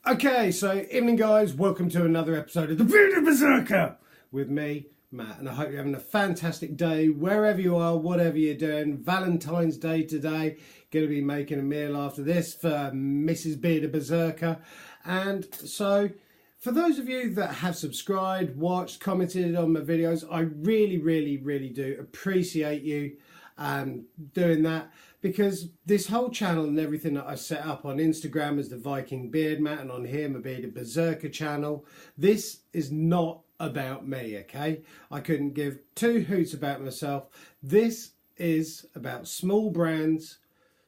Okay, so evening guys, welcome to another episode of The Bearded Berserker with me, Matt, and I hope you're having a fantastic day wherever you are, whatever you're doing. Valentine's Day today, going to be making a meal after this for Mrs. Bearded Berserker. And so, for those of you that have subscribed, watched, commented on my videos, I really do appreciate you doing that, because this whole channel and everything that I set up on Instagram as the Viking Beard Mat and on here my Bearded Berserker channel, this is not about me, okay? I couldn't give two hoots about myself. This is about small brands,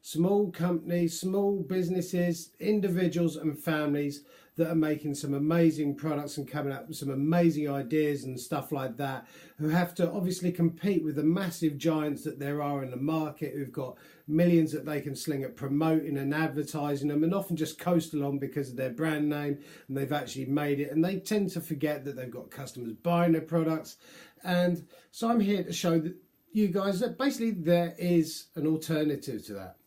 small companies, small businesses, individuals and families that are making some amazing products and coming up with some amazing ideas and stuff like that, who have to obviously compete with the massive giants that there are in the market, who've got millions that they can sling at promoting and advertising them, and often just coast along because of their brand name and they've actually made it, and they tend to forget that they've got customers buying their products. And so I'm here to show that you guys that basically there is an alternative to that.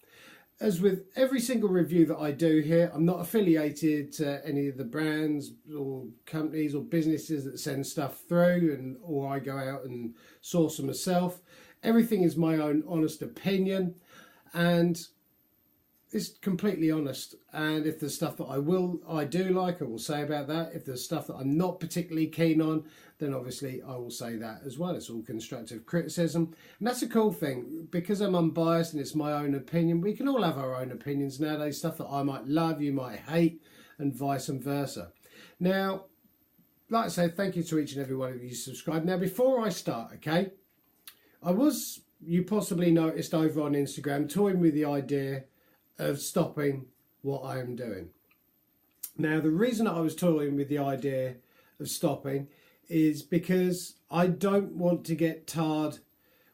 As with every single review that I do here, I'm not affiliated to any of the brands or companies or businesses that send stuff through, or I go out and source them myself. Everything is my own honest opinion, and it's completely honest. And if there's stuff that I do like, I will say about that. If there's stuff that I'm not particularly keen on, then obviously I will say that as well. It's all constructive criticism, and that's a cool thing, because I'm unbiased and it's my own opinion. We can all have our own opinions nowadays, stuff that I might love, you might hate, and vice versa. Now, like I said, thank you to each and every one of you subscribed. Now, before I start, okay, you possibly noticed over on Instagram, toying with the idea of stopping what I am doing. Now, the reason that I was toying with the idea of stopping is because I don't want to get tarred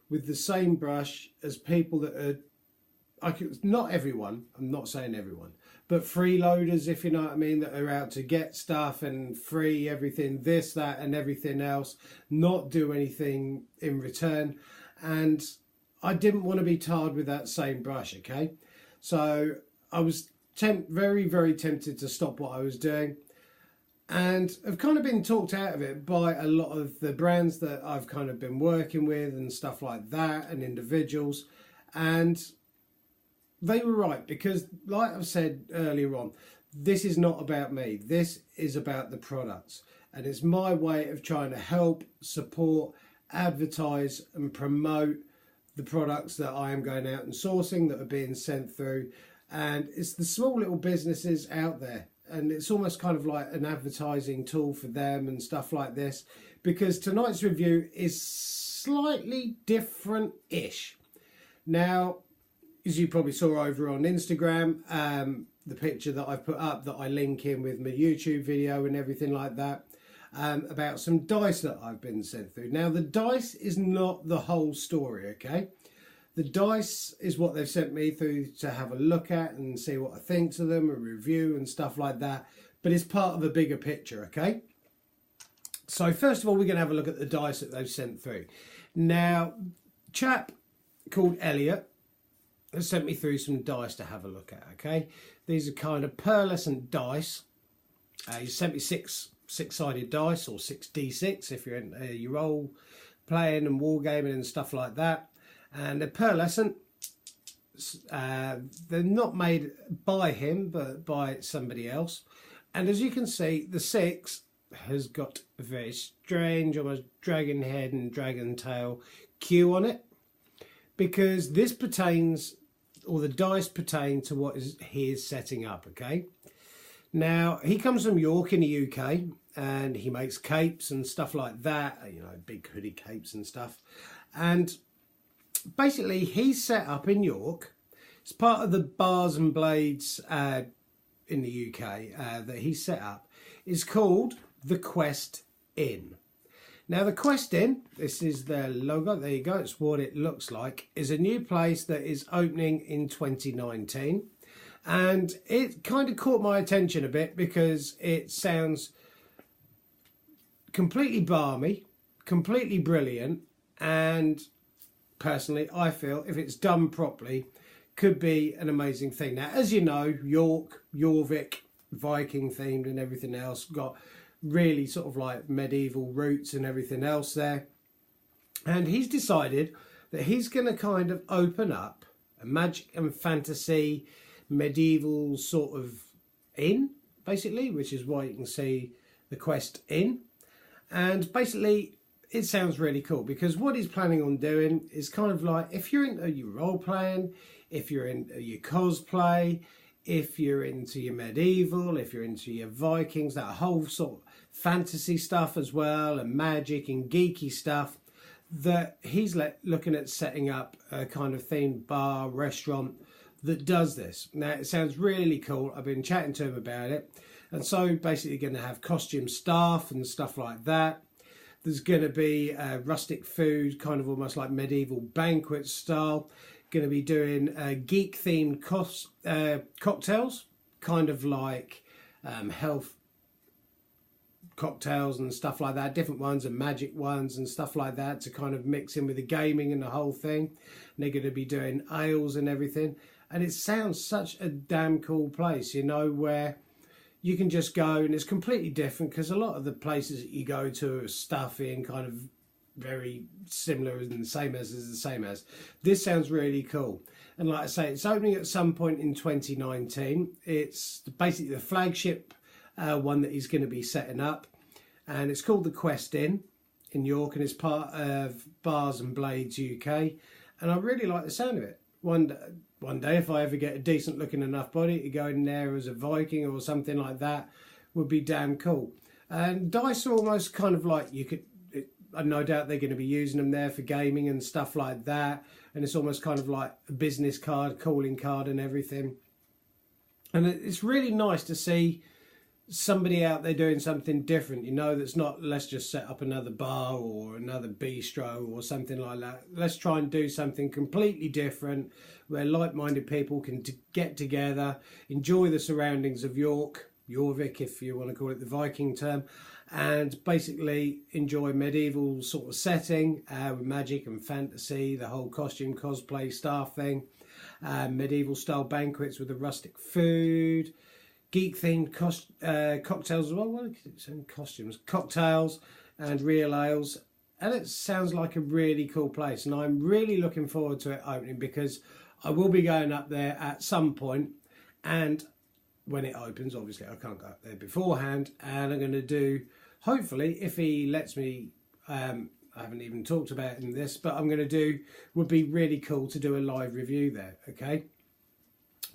with the same brush as people that are, not everyone, I'm not saying everyone, but freeloaders, if you know what I mean, that are out to get stuff and free everything, this, that and everything else, not do anything in return. And I didn't want to be tarred with that same brush, okay? So I was very tempted to stop what I was doing, and I've kind of been talked out of it by a lot of the brands that I've kind of been working with and stuff like that, and individuals. And they were right, because like I've said earlier on, this is not about me. This is about the products, and it's my way of trying to help, support, advertise and promote the products that I am going out and sourcing that are being sent through. And it's the small little businesses out there, and it's almost kind of like an advertising tool for them and stuff like this, because tonight's review is slightly different-ish. Now, as you probably saw over on Instagram, the picture that I've put up that I link in with my YouTube video and everything like that, about some dice that I've been sent through. Now, the dice is not the whole story, okay? The dice is what they've sent me through to have a look at and see what I think to them, a review and stuff like that. But it's part of a bigger picture, okay? So first of all, we're going to have a look at the dice that they've sent through. Now, chap called Elliot has sent me through some dice to have a look at, okay? These are kind of pearlescent dice. He sent me six-sided dice, or 6d6 if you're into your role playing and wargaming and stuff like that. And they're pearlescent. They're not made by him, but by somebody else. And as you can see, the 6 has got a very strange, almost dragon head and dragon tail Q on it, because this pertains, or the dice pertain to what he is setting up, okay? Now, he comes from York in the UK, and he makes capes and stuff like that, you know, big hoodie capes and stuff. And basically, he's set up in York. It's part of the Bars and Blades in the UK that he set up. Is called the Quest Inn. Now, the Quest Inn, this is their logo, there you go, it's what it looks like, is a new place that is opening in 2019. And it kind of caught my attention a bit, because it sounds completely balmy, completely brilliant, and personally, I feel if it's done properly, could be an amazing thing. Now, as you know, York, Jorvik, Viking themed and everything else. Got really sort of like medieval roots and everything else there. And he's decided that he's going to kind of open up a magic and fantasy medieval sort of inn, basically, which is why you can see the Quest Inn. And basically it sounds really cool, because what he's planning on doing is kind of like, if you're into your role playing, if you're into your cosplay, if you're into your medieval, if you're into your Vikings, that whole sort of fantasy stuff as well, and magic and geeky stuff, that he's looking at setting up a kind of themed bar, restaurant that does this. Now, it sounds really cool. I've been chatting to him about it. And so basically going to have costume staff and stuff like that. There's going to be rustic food, kind of almost like medieval banquet style. Going to be doing geek themed cocktails, kind of like health cocktails and stuff like that, different ones and magic ones and stuff like that, to kind of mix in with the gaming and the whole thing. And they're going to be doing ales and everything. And it sounds such a damn cool place, you know, where you can just go, and it's completely different, because a lot of the places that you go to are stuffy and kind of very similar and the same as is the same as. This sounds really cool. And like I say, it's opening at some point in 2019. It's basically the flagship one that he's going to be setting up, and it's called the Quest Inn in York, and it's part of Bars and Blades UK. And I really like the sound of it. One day, if I ever get a decent looking enough body to go in there as a Viking or something like that, would be damn cool. And dice are almost kind of like, you could, no doubt they're going to be using them there for gaming and stuff like that. And it's almost kind of like a business card, calling card and everything. And it's really nice to see somebody out there doing something different, you know, that's not, let's just set up another bar or another bistro or something like that. Let's try and do something completely different, where like-minded people can get together, enjoy the surroundings of Jorvik, if you want to call it the Viking term, and basically enjoy medieval sort of setting with magic and fantasy, the whole costume cosplay staff thing, medieval style banquets with the rustic food, geek themed cocktails as well. What are saying? Costumes, cocktails, and real ales. And it sounds like a really cool place, and I'm really looking forward to it opening, because I will be going up there at some point, and when it opens, obviously I can't go up there beforehand, and I'm going to do, hopefully, if he lets me, I haven't even talked about it in this, but I'm going to do, would be really cool to do a live review there, okay?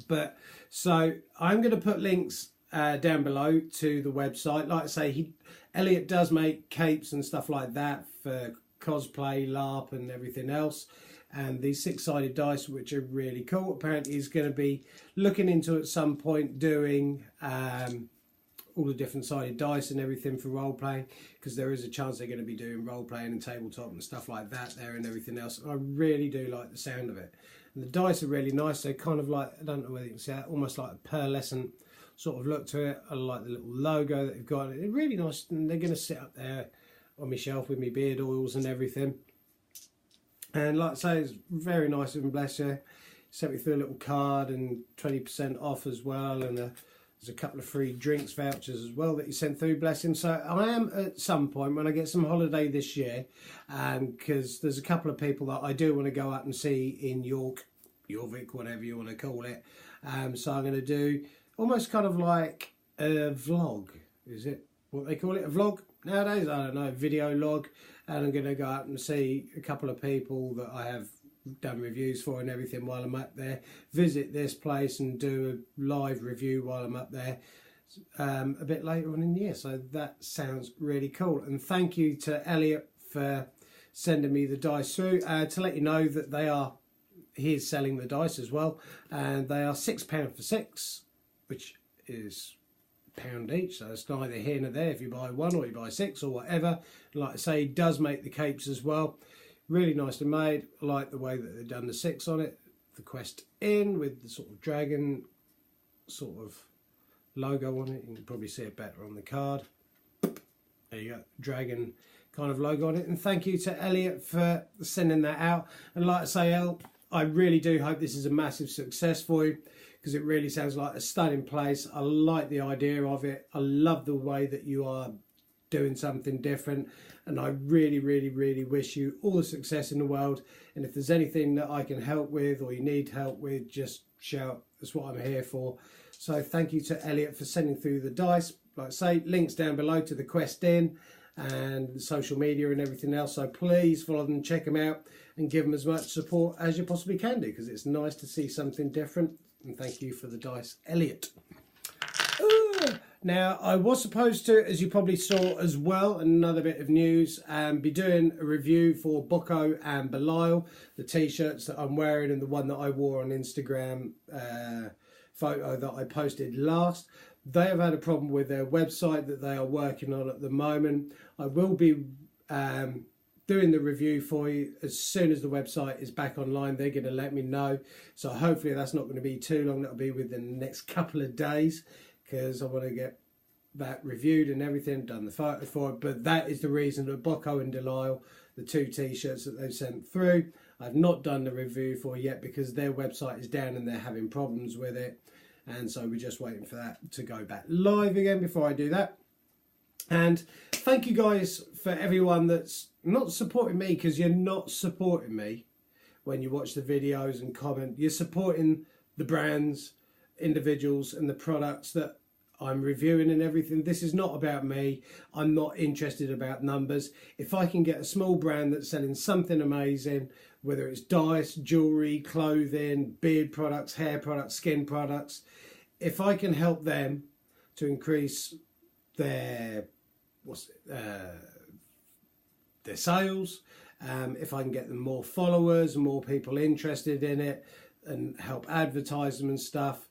But so I'm going to put links down below to the website. Like I say, Elliot does make capes and stuff like that for cosplay, LARP and everything else. And these 6-sided dice, which are really cool. Apparently he's going to be looking into at some point doing all the different sided dice and everything for role playing, because there is a chance they're going to be doing role playing and tabletop and stuff like that there and everything else. And I really do like the sound of it. And the dice are really nice. They're kind of like, I don't know whether you can see that, almost like a pearlescent sort of look to it. I like the little logo that they've got. They're really nice, and they're going to sit up there on my shelf with my beard oils and everything. And like I say, it's very nice of him, bless you. Sent me through a little card and 20% off as well, and there's a couple of free drinks vouchers as well that he sent through, bless him. So I am at some point, when I get some holiday this year, because there's a couple of people that I do want to go up and see in Jorvik, whatever you want to call it. So I'm going to do almost kind of like a vlog. Is it what they call it, a vlog nowadays? I don't know, video log. And I'm going to go out and see a couple of people that I have done reviews for and everything while I'm up there. Visit this place and do a live review while I'm up there a bit later on in the year. So that sounds really cool. And thank you to Elliot for sending me the dice through. To let you know that he is selling the dice as well. And they are £6 for 6, which is £1 each, so it's neither here nor there if you buy one or you buy 6 or whatever. Like I say, he does make the capes as well. Really nicely made. I like the way that they've done the 6 on it. The Quest Inn with the sort of dragon sort of logo on it. You can probably see it better on the card. There you go, dragon kind of logo on it. And thank you to Elliot for sending that out. And like I say, El, I really do hope this is a massive success for you, because it really sounds like a stunning place. I like the idea of it. I love the way that you are doing something different, and I really, really, really wish you all the success in the world. And if there's anything that I can help with or you need help with, just shout. That's what I'm here for. So thank you to Elliot for sending through the dice. Like I say, links down below to the quest in and social media and everything else. So please follow them, check them out, and give them as much support as you possibly can do, because it's nice to see something different. And thank you for the dice, Elliot. Now, I was supposed to, as you probably saw as well, another bit of news, be doing a review for Bako and Belial, the t-shirts that I'm wearing and the one that I wore on Instagram photo that I posted last. They have had a problem with their website that they are working on at the moment. I will be doing the review for you as soon as the website is back online. They're going to let me know. So hopefully that's not going to be too long. That'll be within the next couple of days, because I want to get that reviewed and everything, done the photo for it. But that is the reason that Bako and Delisle, the two t-shirts that they've sent through, I've not done the review for yet because their website is down and they're having problems with it. And so we're just waiting for that to go back live again before I do that. And thank you guys for everyone that's not supporting me, because you're not supporting me when you watch the videos and comment. You're supporting the brands, individuals and the products that I'm reviewing and everything. This is not about me. I'm not interested about numbers. If I can get a small brand that's selling something amazing, whether it's dice, jewelry, clothing, beard products, hair products, skin products, if I can help them to increase their sales, if I can get them more followers, more people interested in it, and help advertise them and stuff,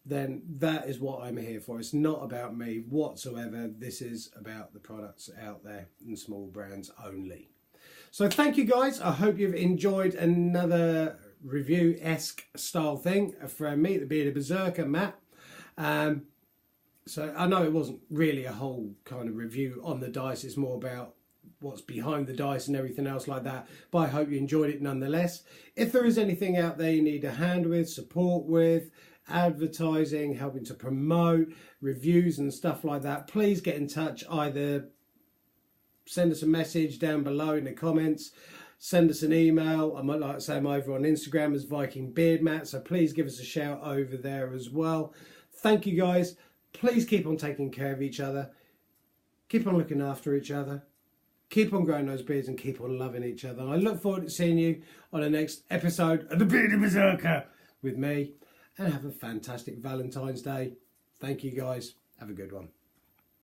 then that is what I'm here for. It's not about me whatsoever. This is about the products out there and small brands only. So thank you guys. I hope you've enjoyed another review-esque style thing from me, the Bearded Berserker, Matt. So I know it wasn't really a whole kind of review on the dice. It's more about what's behind the dice and everything else like that. But I hope you enjoyed it nonetheless. If there is anything out there you need a hand with, support with, advertising, helping to promote, reviews and stuff like that, please get in touch. Either send us a message down below in the comments, send us an email. I might like to say I'm over on Instagram as Viking Beard Matt, so please give us a shout over there as well. Thank you guys. Please keep on taking care of each other, keep on looking after each other, keep on growing those beards and keep on loving each other. And I look forward to seeing you on the next episode of the Bearded Berserker with me. And have a fantastic Valentine's Day. Thank you guys. Have a good one.